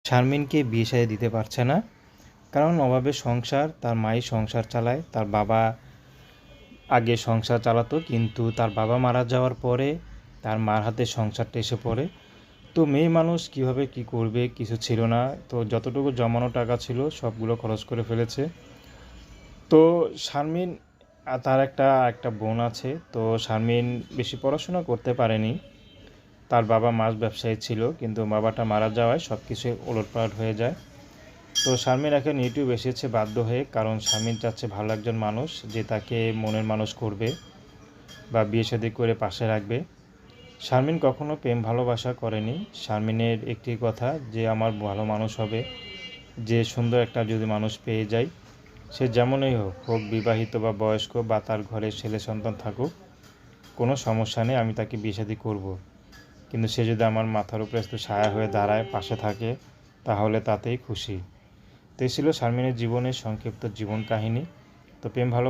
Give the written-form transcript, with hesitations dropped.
শারমিনকে বিয়ে শাদী দিতে পারছে না, কারণ অভাবে সংসার। তার মাই সংসার চালায়। তার বাবা আগে সংসার চালাতো, কিন্তু তার বাবা মারা যাওয়ার পরে তার মার হাতে সংসারটা এসে পড়ে। তো মেয়ে মানুষ কিভাবে কি করবে, কিছু ছিল না। তো যতটুকু জমানো টাকা ছিল সবগুলো খরচ করে ফেলেছে। তো শারমিন তার একটা বোন আছে। তো শারমিন বেশি পড়াশোনা করতে পারেনি। তার বাবা মাছ ব্যবসায়ী ছিল, কিন্তু বাবাটা মারা যাওয়ায় সব কিছু ওলটপালট হয়ে যায়। তো শারমিন এখন ইউটিউব এসেছে বাধ্য হয়ে, কারণ শারমিন চাচ্ছে ভালো একজন মানুষ যে তাকে মনের মানুষ করবে বা বিয়ে শাদী করে পাশে রাখবে। শারমিন কখনো প্রেম ভালোবাসা করেনি। শারমিনের একটি কথা যে আমার ভালো মানুষ হবে, যে সুন্দর একটা যদি মানুষ পেয়ে যায়, সে যেমনই হোক, হোক বিবাহিত বা বয়স্ক বা তার ঘরে ছেলে সন্তান থাকুক, কোনো সমস্যা নেই, আমি তাকে বিয়ে শাদী করবো। কিন্তু সে যদি আমার মাথার উপরে একটু ছায়া হয়ে দাঁড়ায়, পাশে থাকে, তাহলে তাতেই খুশি। তো এই ছিল শারমিনের জীবনের সংক্ষিপ্ত জীবন কাহিনী। তো প্রেম ভালো